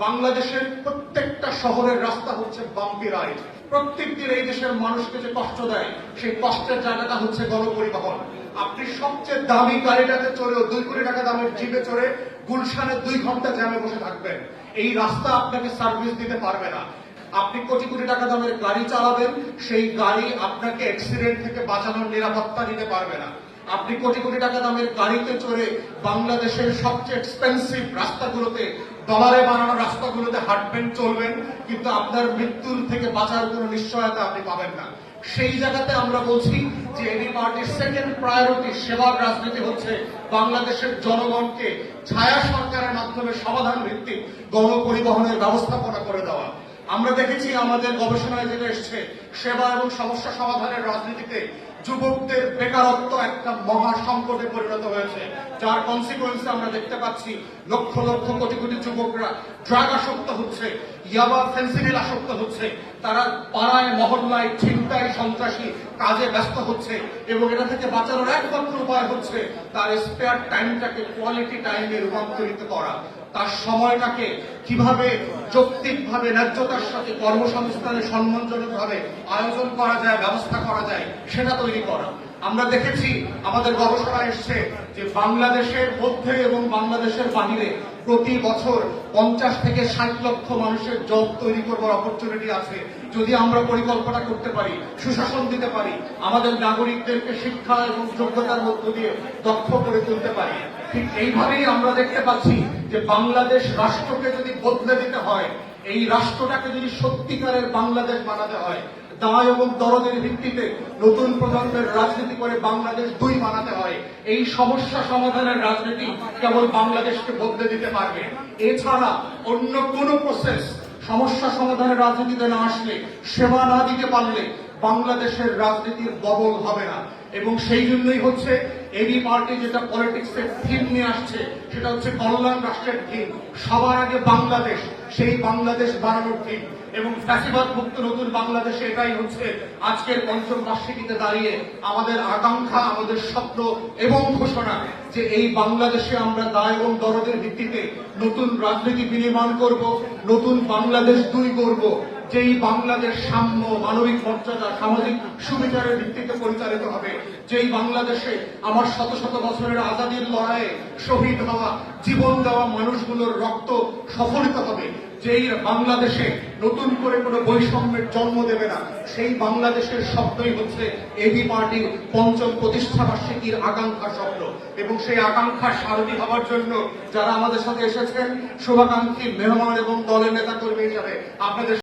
বাংলাদেশের প্রত্যেকটা শহরের রাস্তা হচ্ছে বাম্পি রাইড। প্রত্যেকদিন এই দেশের মানুষকে যে কষ্ট দেয়, সেই কষ্টের জায়গাটা হচ্ছে গণপরিবহন। আপনি সবচেয়ে দামি গাড়িটাতে চড়েও 2 কোটি টাকা দামের জিপে চড়ে গুলশানে 2 ঘন্টা জ্যামে বসে থাকবেন। এই রাস্তা আপনাকে সার্ভিস দিতে পারবে না। আপনি কোটি কোটি টাকা দামের গাড়ি চালাবেন, সেই গাড়ি আপনাকে অ্যাক্সিডেন্ট থেকে বাঁচানোর নিরাপত্তা দিতে পারবে না। আপনি কোটি কোটি টাকা দামের গাড়িতে চড়ে বাংলাদেশের সবচেয়ে এক্সপেন্সিভ রাস্তাগুলোতে, ডলারে বানানো রাস্তাগুলোতে হাঁটবেন, চলবেন, কিন্তু আপনার মৃত্যুর থেকে বাঁচার কোনো নিশ্চয়তা আপনি পাবেন না। সেই জায়গাতে আমরা বলছি যে এবি পার্টির সেকেন্ড প্রায়োরিটি সেবার রাজনীতি হচ্ছে বাংলাদেশের জনগণকে ছায়া সরকারের মাধ্যমে সমাধান ভিত্তিক গণপরিবহনের ব্যবস্থাপনা করে দেওয়া। আমরা দেখেছি আমাদের গবেষণায় যেটা এসছে, সেবা এবং সমস্যা সমাধানের রাজনীতিতে যুবকদের বেকারত্ব একটা মহা সংকটে পরিণত হয়েছে, যার কনসিকুয়েন্সে আমরা দেখতে পাচ্ছি লক্ষ লক্ষ কোটি কোটি যুবকরা ড্রাগ আসক্ত হচ্ছে, ইয়াবা ফেন্সিডিল আসক্ত হচ্ছে, তারা পাড়ায় মহল্লায় ছিনতাই সন্ত্রাসী কাজে ব্যস্ত হচ্ছে, এবং এটা থেকে বাঁচানোর একমাত্র উপায় হচ্ছে তার স্পেয়ার টাইমটাকে কোয়ালিটি টাইমে রূপান্তরিত করা, তার সময়টাকে কিভাবে যৌক্তিকভাবে ন্যায্যতার সাথে কর্মসংস্থানে সম্মানজনকভাবে আয়োজন করা যায়, ব্যবস্থা করা যায়, সেটা তৈরি করা। আমরা দেখেছি আমাদের গবেষণা এসছে যে বাংলাদেশের মধ্যে এবং বাংলাদেশের বাহিরে প্রতি বছর 50 থেকে 60 লক্ষ মানুষের জব তৈরি করবার অপরচুনিটি আছে, যদি আমরা পরিকল্পনা করতে পারি, সুশাসন দিতে পারি, আমাদের নাগরিকদেরকে শিক্ষা এবং যোগ্যতার মধ্য দিয়ে দক্ষ করে তুলতে পারি। ঠিক এইভাবেই আমরা দেখতে পাচ্ছি যে বাংলাদেশ রাষ্ট্রকে যদি বদলে দিতে হয়, এই রাষ্ট্রটাকে যদি সত্যিকারের বাংলাদেশ বানাতে হয়, দায় এবং দরদের ভিত্তিতে নতুন প্রজন্মের রাজনীতি করে বাংলাদেশ 2 বানাতে হয়, এই সমস্যা সমাধানের রাজনীতি কেবল বাংলাদেশকে বদলে দিতে পারবে। এছাড়া অন্য কোনো প্রসেস সমস্যা সমাধানের রাজনীতিতে না আসলে, সেবা না দিতে পারলে বাংলাদেশের রাজনীতির বদল হবে না। এবং সেই জন্যই হচ্ছে এবি পার্টি যেটা পলিটিক্সের থিম নিয়ে আসছে, সেটা হচ্ছে কল্যাণ রাষ্ট্রের থিম, সবার আগে বাংলাদেশ, সেই বাংলাদেশ বানানোর থিম। এবং ফ্যাসিবাদ মুক্ত নতুন বাংলাদেশে এটাই হচ্ছে আজকের 5ম বার্ষিকীতে দাঁড়িয়ে আমাদের আকাঙ্ক্ষা, আমাদের স্বপ্ন এবং ঘোষণা, যে এই বাংলাদেশে আমরা দায় এবং দরদের ভিত্তিতে নতুন রাজনীতি বিনির্মাণ করব, নতুন বাংলাদেশ 2 করব, যেই বাংলাদেশ সাম্য, মানবিক মর্যাদা, সামাজিক সুবিচারের ভিত্তিতে পরিচালিত হবে, যেই বাংলাদেশে আমার শত শত বছরের আজাদীর লড়াইয়ে শহীদ হওয়া, জীবন দেওয়া মানুষগুলোর রক্ত সফলিত হবে, যেই বাংলাদেশে নতুন করে কোনো বৈষম্যের জন্ম দেবে না, সেই বাংলাদেশের স্বপ্নই হচ্ছে এবি পার্টির 5ম প্রতিষ্ঠা বার্ষিকীর আকাঙ্ক্ষা স্বপ্ন। এবং সেই আকাঙ্ক্ষার সারথি হওয়ার জন্য যারা আমাদের সাথে এসেছেন, শুভাকাঙ্ক্ষী মেহমান এবং দলের নেতাকর্মী হিসাবে আপনাদের